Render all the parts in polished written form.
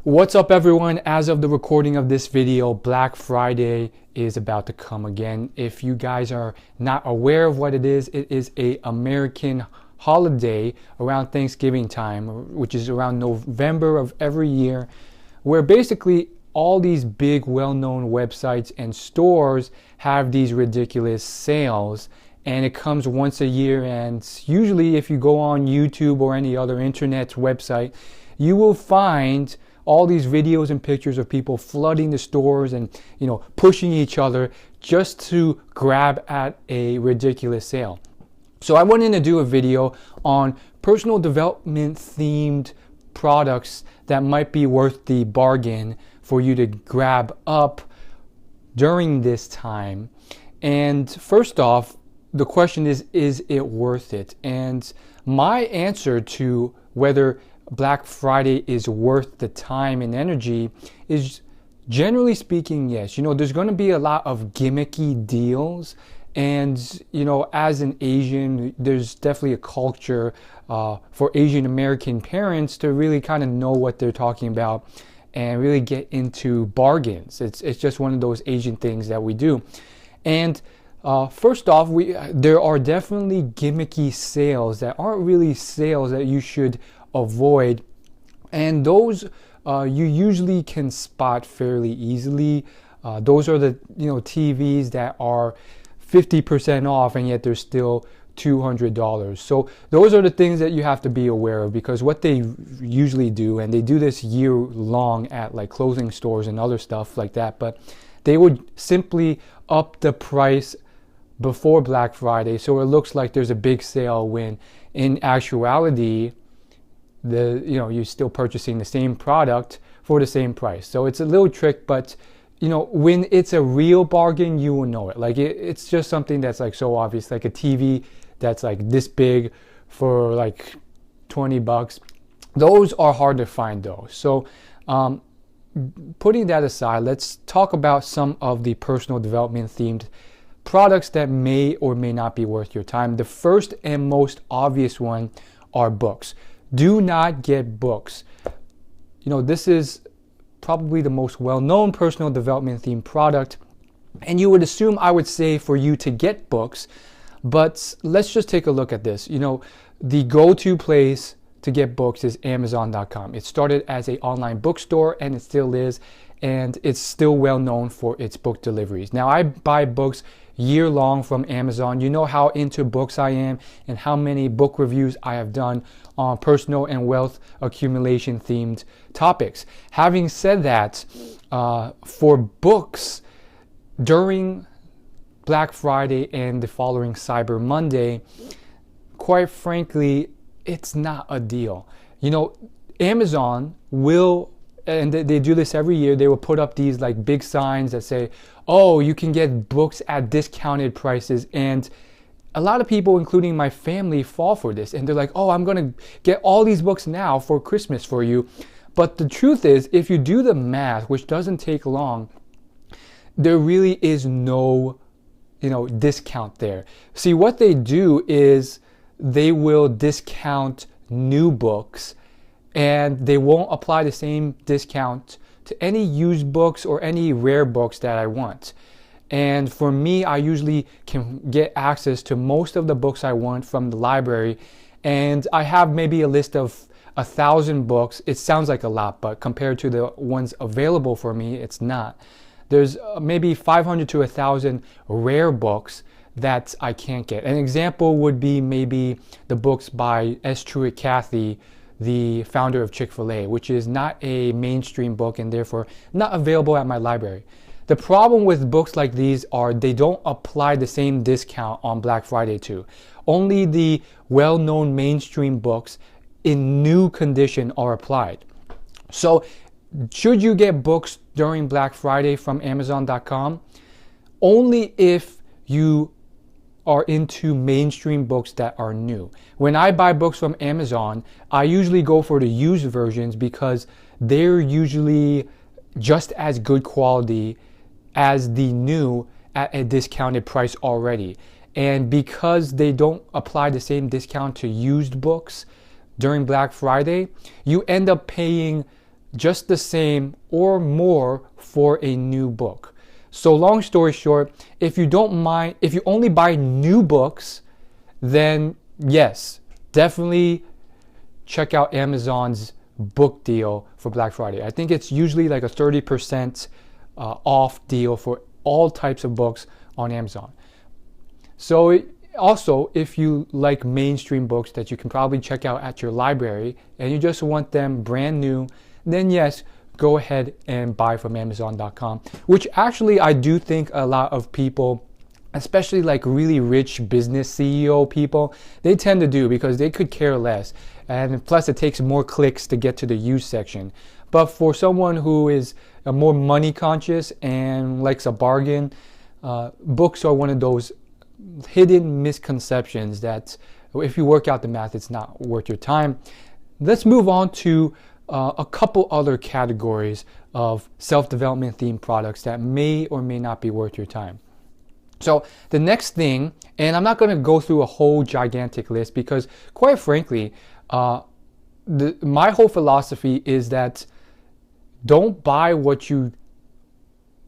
What's up, everyone? As of the recording of this video, Black Friday is about to come again. If you guys are not aware of what it is a American holiday around Thanksgiving time, which is around November of every year, where basically all these big well-known websites and stores have these ridiculous sales, and it comes once a year. And usually if you go on YouTube or any other internet website, you will find all these videos and pictures of people flooding the stores and pushing each other just to grab at a ridiculous sale. So I wanted to do a video on personal development themed products that might be worth the bargain for you to grab up during this time. And first off, the question is it worth it? And my answer to whether Black Friday is worth the time and energy is, generally speaking, yes. There's going to be a lot of gimmicky deals, and as an Asian, there's definitely a culture for Asian American parents to really kind of know what they're talking about and really get into bargains. It's just one of those Asian things that we do. And first off, there are definitely gimmicky sales that aren't really sales that you should avoid, and those you usually can spot fairly easily. Those are the TVs that are 50% off and yet they're still $200. So those are the things that you have to be aware of, because what they usually do, and they do this year long at like clothing stores and other stuff like that, but they would simply up the price before Black Friday so it looks like there's a big sale, when in actuality you're still purchasing the same product for the same price. So it's a little trick, but when it's a real bargain, you will know it. Like it's just something that's like so obvious, like a TV that's like this big for like $20. Those are hard to find though. So putting that aside, let's talk about some of the personal development themed products that may or may not be worth your time. The first and most obvious one are books. Do not get books. This is probably the most well-known personal development themed product, and you would assume I would say for you to get books, but let's just take a look at this. The go-to place to get books is Amazon.com. It started as an online bookstore, and it still is, and it's still well known for its book deliveries. Now, I buy books year long from Amazon. You know how into books I am and how many book reviews I have done on personal and wealth accumulation themed topics. Having said that, for books during Black Friday and the following Cyber Monday, quite frankly, it's not a deal. Amazon will, and they do this every year, they will put up these like big signs that say, oh, you can get books at discounted prices. And a lot of people, including my family, fall for this. And they're like, oh, I'm going to get all these books now for Christmas for you. But the truth is, if you do the math, which doesn't take long, there really is no, discount there. See, what they do is they will discount new books, and they won't apply the same discount to any used books or any rare books that I want. And for me, I usually can get access to most of the books I want from the library, and I have maybe a list of 1,000 books. It sounds like a lot, but compared to the ones available for me, it's not. There's maybe 500 to 1,000 rare books that I can't get. An example would be maybe the books by S. Truett Cathy, the founder of Chick-fil-A, which is not a mainstream book and therefore not available at my library. The problem with books like these are they don't apply the same discount on Black Friday too. Only the well-known mainstream books in new condition are applied. So should you get books during Black Friday from Amazon.com? Only if you are into mainstream books that are new. When I buy books from Amazon, I usually go for the used versions because they're usually just as good quality as the new at a discounted price already. And because they don't apply the same discount to used books during Black Friday, you end up paying just the same or more for a new book. So long story short, if you don't mind, if you only buy new books, then yes, definitely check out Amazon's book deal for Black Friday. I think it's usually like a 30% off deal for all types of books on Amazon. So also, if you like mainstream books that you can probably check out at your library and you just want them brand new, then yes, go ahead and buy from Amazon.com, which actually I do think a lot of people, especially like really rich business CEO people, they tend to do because they could care less. And plus it takes more clicks to get to the used section. But for someone who is more money conscious and likes a bargain, books are one of those hidden misconceptions that if you work out the math, it's not worth your time. Let's move on to a couple other categories of self-development themed products that may or may not be worth your time. So the next thing, and I'm not going to go through a whole gigantic list because quite frankly, my whole philosophy is that don't buy what you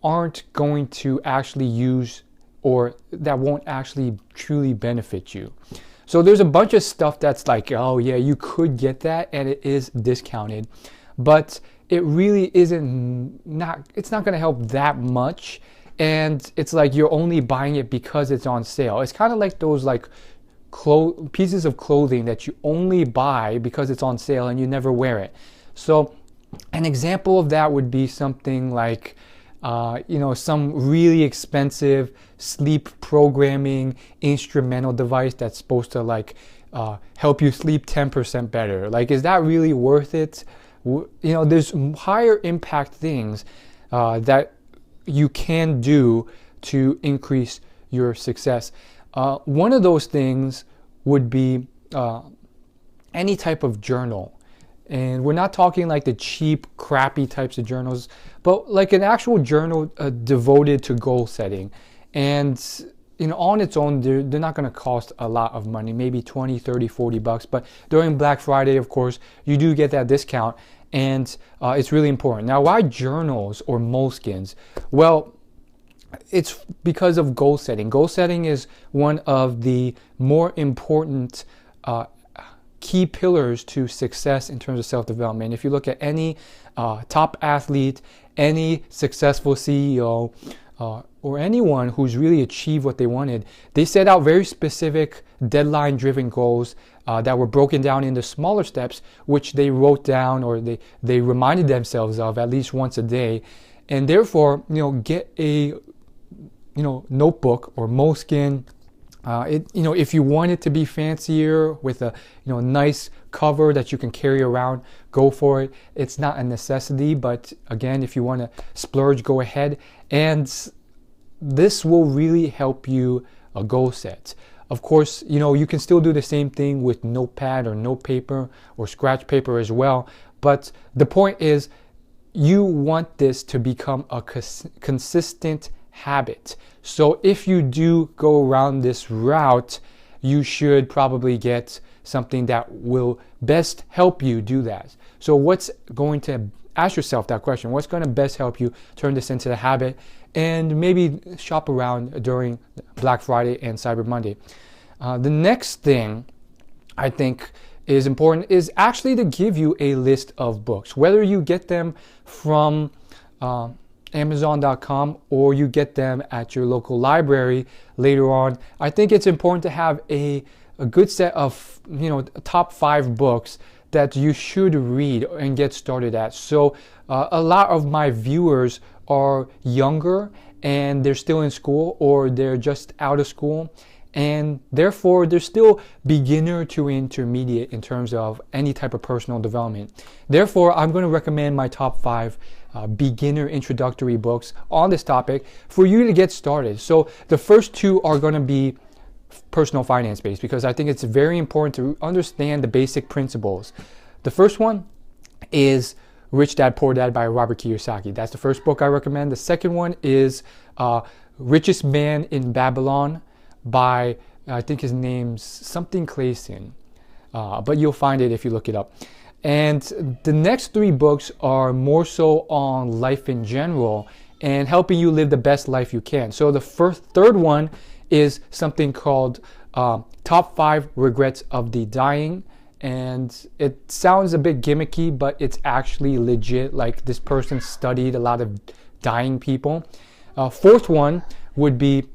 aren't going to actually use or that won't actually truly benefit you. So there's a bunch of stuff that's like, oh yeah, you could get that and it is discounted, but it really it's not going to help that much. And it's like you're only buying it because it's on sale. It's kind of like those like pieces of clothing that you only buy because it's on sale and you never wear it. So an example of that would be something like some really expensive sleep programming instrumental device that's supposed to like help you sleep 10% better. Like, is that really worth it? There's higher impact things that you can do to increase your success. One of those things would be any type of journal. And we're not talking like the cheap, crappy types of journals, but like an actual journal devoted to goal setting. And on its own, they're not going to cost a lot of money, maybe 20, 30, 40 bucks. But during Black Friday, of course, you do get that discount. And it's really important. Now, why journals or moleskins? Well, it's because of goal setting. Goal setting is one of the more important key pillars to success in terms of self-development. If you look at any top athlete, any successful CEO, or anyone who's really achieved what they wanted, they set out very specific deadline-driven goals that were broken down into smaller steps, which they wrote down or they reminded themselves of at least once a day. And therefore, get a notebook or moleskin. If you want it to be fancier with a nice cover that you can carry around, go for it. It's not a necessity, but again, if you want to splurge, go ahead. And this will really help you goal set. Of course, you can still do the same thing with notepad or note paper or scratch paper as well. But the point is, you want this to become a consistent habit. So if you do go around this route, you should probably get something that will best help you do that. So ask yourself that question, what's going to best help you turn this into a habit, and maybe shop around during Black Friday and Cyber Monday. The next thing I think is important is actually to give you a list of books, whether you get them from Amazon.com or you get them at your local library later on. I think it's important to have a good set of top 5 books that you should read and get started at. So a lot of my viewers are younger and they're still in school or they're just out of school, and therefore they're still beginner to intermediate in terms of any type of personal development. Therefore, I'm going to recommend my top 5 beginner introductory books on this topic for you to get started. So the first 2 are going to be personal finance based because I think it's very important to understand the basic principles. The first one is Rich Dad Poor Dad by Robert Kiyosaki. That's the first book I recommend. The second one is Richest Man in Babylon by, I think his name's something Clayson, but you'll find it if you look it up. And the next 3 books are more so on life in general and helping you live the best life you can. So the third one is something called Top 5 Regrets of the Dying. And it sounds a bit gimmicky, but it's actually legit. Like, this person studied a lot of dying people. Fourth one would be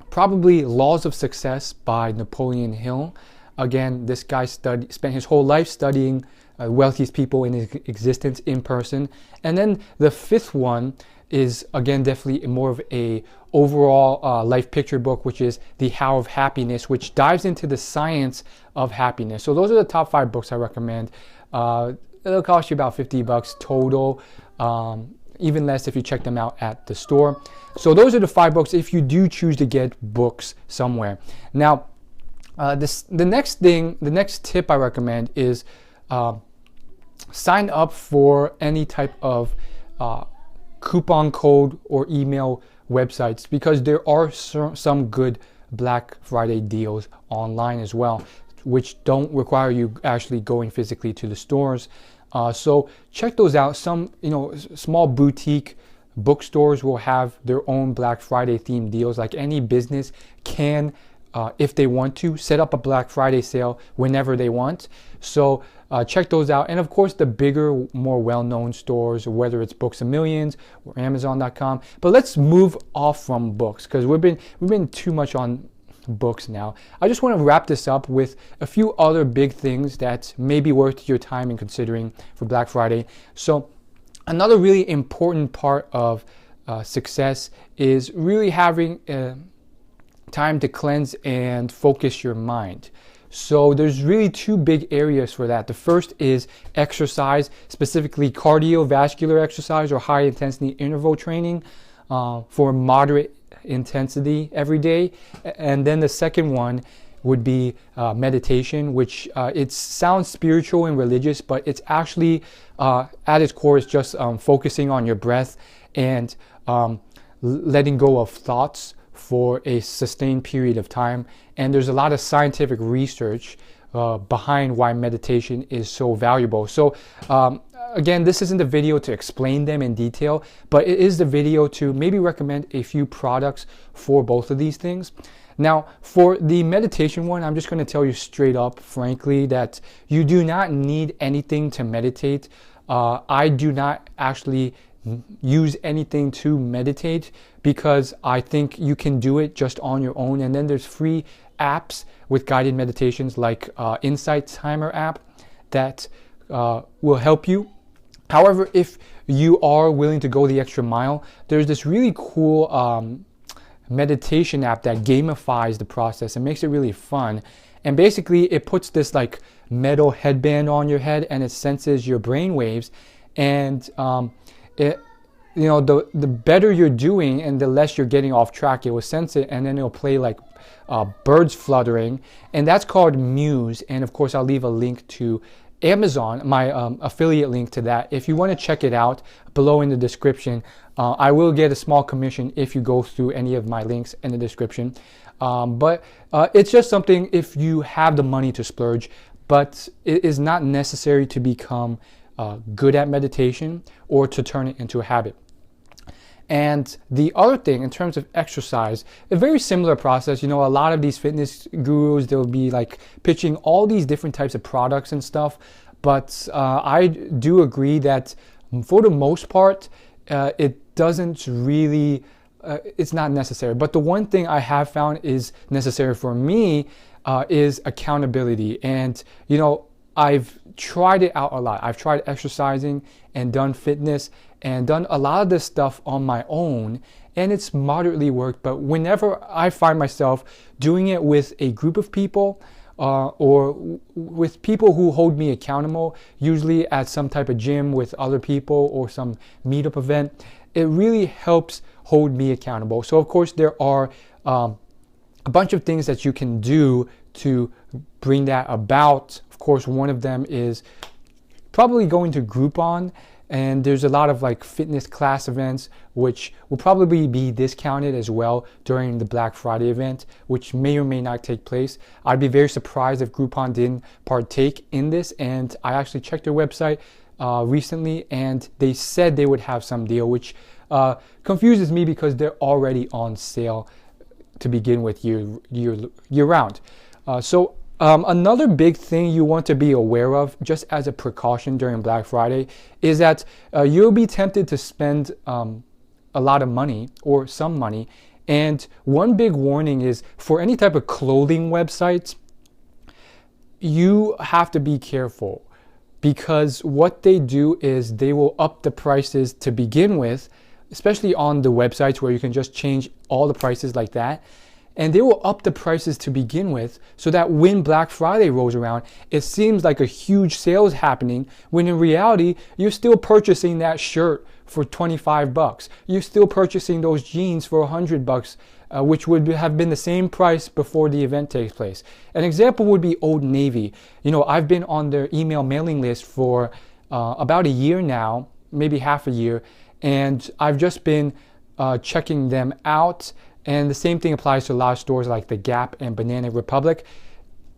probably Laws of Success by Napoleon Hill. Again, this guy spent his whole life studying wealthiest people in his existence in person. And then the fifth one is, again, definitely more of a overall life picture book, which is The How of Happiness, which dives into the science of happiness. So those are the top 5 books I recommend. It'll cost you about $50 total, even less if you check them out at the store. So those are the 5 books if you do choose to get books somewhere. Now, the next tip I recommend is sign up for any type of coupon code or email websites, because there are some good Black Friday deals online as well, which don't require you actually going physically to the stores. So check those out. Some small boutique bookstores will have their own Black Friday themed deals. Like, any business can, if they want to, set up a Black Friday sale whenever they want. So check those out. And of course, the bigger, more well-known stores, whether it's Books A Millions or Amazon.com. But let's move off from books, because we've been too much on books now. I just want to wrap this up with a few other big things that may be worth your time in considering for Black Friday. So another really important part of success is really having time to cleanse and focus your mind. So there's really 2 big areas for that. The first is exercise, specifically cardiovascular exercise or high intensity interval training for moderate intensity every day. And then the second one would be meditation, which it sounds spiritual and religious, but it's actually at its core is just focusing on your breath and letting go of thoughts for a sustained period of time. And there's a lot of scientific research behind why meditation is so valuable. So again, this isn't the video to explain them in detail, but it is the video to maybe recommend a few products for both of these things. Now, for the meditation one, I'm just going to tell you straight up, frankly, that you do not need anything to meditate. I do not actually use anything to meditate, because I think you can do it just on your own. And then there's free apps with guided meditations, like Insight Timer app, that will help you. However, if you are willing to go the extra mile, there's this really cool meditation app that gamifies the process and makes it really fun. And basically, it puts this like metal headband on your head, and it senses your brain waves. And the better you're doing and the less you're getting off track, it will sense it, and then it'll play like birds fluttering, and that's called Muse. And of course, I'll leave a link to Amazon, my affiliate link to that. If you want to check it out, below in the description, I will get a small commission if you go through any of my links in the description. But it's just something if you have the money to splurge, but it is not necessary to become good at meditation or to turn it into a habit. And the other thing, in terms of exercise, a very similar process. A lot of these fitness gurus, they'll be like pitching all these different types of products and stuff. But I do agree that for the most part, it doesn't really, it's not necessary. But the one thing I have found is necessary for me is accountability. And, I've tried it out a lot. I've tried exercising and done fitness and done a lot of this stuff on my own, and it's moderately worked. But whenever I find myself doing it with a group of people or with people who hold me accountable, usually at some type of gym with other people or some meetup event, it really helps hold me accountable. So of course, there are a bunch of things that you can do to bring that about. Of course, one of them is probably going to Groupon. And there's a lot of like fitness class events which will probably be discounted as well during the Black Friday event, which may or may not take place. I'd be very surprised if Groupon didn't partake in this, and I actually checked their website recently and they said they would have some deal, which confuses me because they're already on sale to begin with year round. Another big thing you want to be aware of, just as a precaution during Black Friday, is that you'll be tempted to spend a lot of money or some money. And one big warning is for any type of clothing websites, you have to be careful, because what they do is they will up the prices to begin with, especially on the websites where you can just change all the prices like that. And they will up the prices to begin with so that when Black Friday rolls around, it seems like a huge sale is happening, when in reality, you're still purchasing that shirt for $25. You're still purchasing those jeans for $100, which would have been the same price before the event takes place. An example would be Old Navy. I've been on their email mailing list for about a year now, maybe half a year, and I've just been checking them out. And the same thing applies to a lot of stores like the Gap and Banana Republic.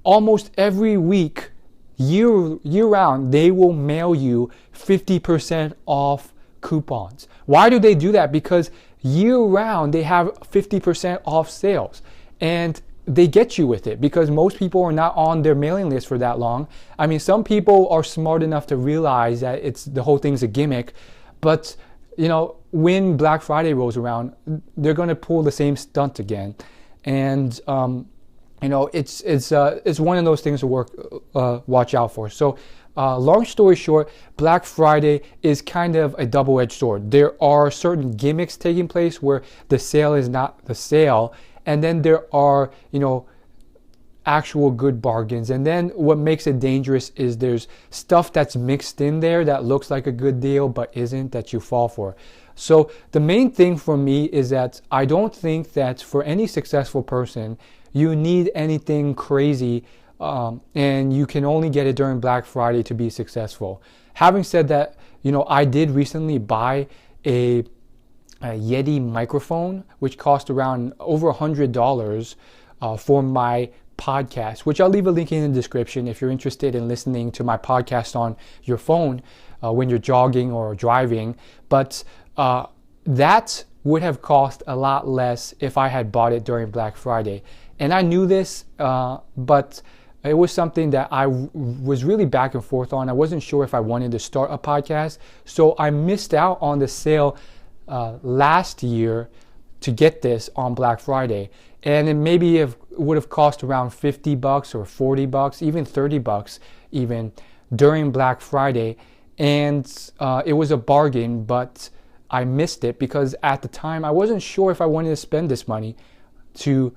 Almost every week, year round, they will mail you 50% off coupons. Why do they do that? Because year round, they have 50% off sales. And they get you with it because most people are not on their mailing list for that long. I mean, some people are smart enough to realize that the whole thing's a gimmick, but when Black Friday rolls around, they're going to pull the same stunt again. And, it's one of those things to watch out for. So long story short, Black Friday is kind of a double-edged sword. There are certain gimmicks taking place where the sale is not the sale. And then there are, actual good bargains. And then what makes it dangerous is there's stuff that's mixed in there that looks like a good deal but isn't, that you fall for. So the main thing for me is that I don't think that for any successful person you need anything crazy, and you can only get it during Black Friday to be successful. Having said that, I did recently buy a Yeti microphone which cost around over $100 for my podcast, which I'll leave a link in the description if you're interested in listening to my podcast on your phone when you're jogging or driving. But that would have cost a lot less if I had bought it during Black Friday. And I knew this, but it was something that I was really back and forth on. I wasn't sure if I wanted to start a podcast, so I missed out on the sale last year to get this on Black Friday. And it would have cost around $50 or $40, even $30 even during Black Friday. And it was a bargain, but I missed it because at the time I wasn't sure if I wanted to spend this money to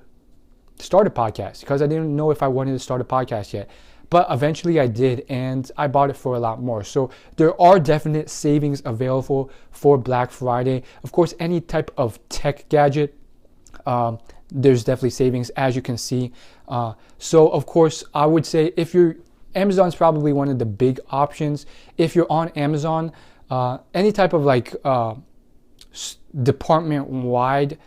start a podcast, because I didn't know if I wanted to start a podcast yet. But eventually I did, and I bought it for a lot more. So there are definite savings available for Black Friday. Of course, any type of tech gadget, there's definitely savings, as you can see. So of course, I would say Amazon's probably one of the big options. If you're on Amazon, any type of department-wide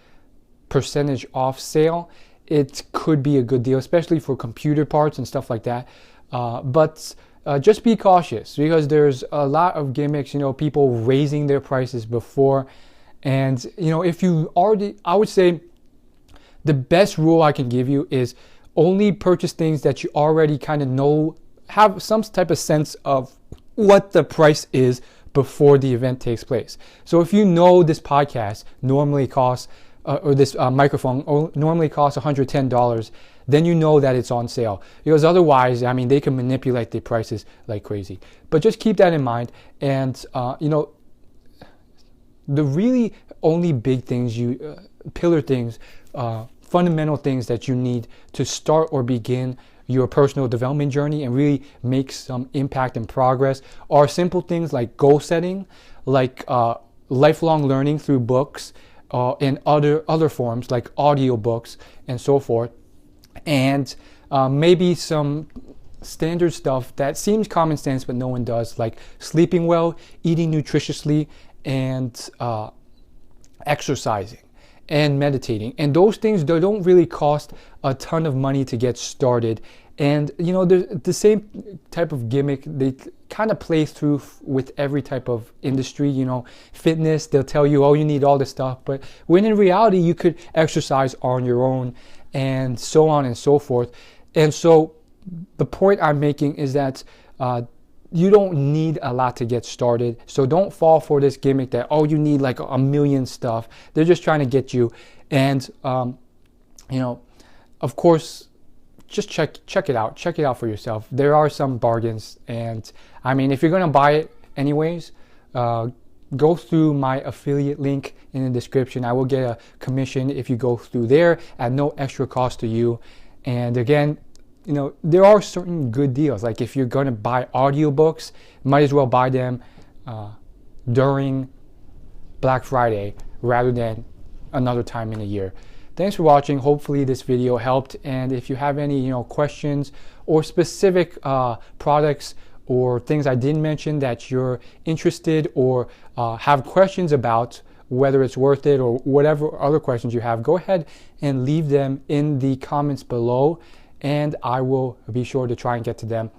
percentage off sale, it could be a good deal, especially for computer parts and stuff like that. But just be cautious, because there's a lot of gimmicks, people raising their prices before. And, if you already, I would say the best rule I can give you is only purchase things that you already kind of know, have some type of sense of what the price is before the event takes place. So if you know this podcast normally costs, or this microphone normally costs $110, then you know that it's on sale. Because otherwise, they can manipulate the prices like crazy. But just keep that in mind. And, the really only big things, pillar things, fundamental things that you need to start or begin your personal development journey and really make some impact and progress are simple things like goal setting, like lifelong learning through books, and other forms like audiobooks and so forth, and maybe some standard stuff that seems common sense but no one does, like sleeping well, eating nutritiously, and exercising and meditating. And those things, they don't really cost a ton of money to get started. And you know, the same type of gimmick they kind of play through with every type of industry. You know, fitness, they'll tell you, oh, you need all this stuff, but when in reality you could exercise on your own, and so on and so forth. And so the point I'm making is that you don't need a lot to get started. So don't fall for this gimmick that, oh, you need like a million stuff. They're just trying to get you. And you know, of course, just check it out. Check it out for yourself. There are some bargains. And I mean, if you're gonna buy it anyways, go through my affiliate link in the description. I will get a commission if you go through there at no extra cost to you. And again, you know, there are certain good deals. Like if you're going to buy audiobooks, might as well buy them during Black Friday rather than another time in a year. Thanks for watching. Hopefully this video helped. And if you have any, you know, questions or specific products or things I didn't mention that you're interested or have questions about, whether it's worth it or whatever other questions you have, go ahead and leave them in the comments below, and I will be sure to try and get to them.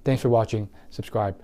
Thanks for watching. Subscribe.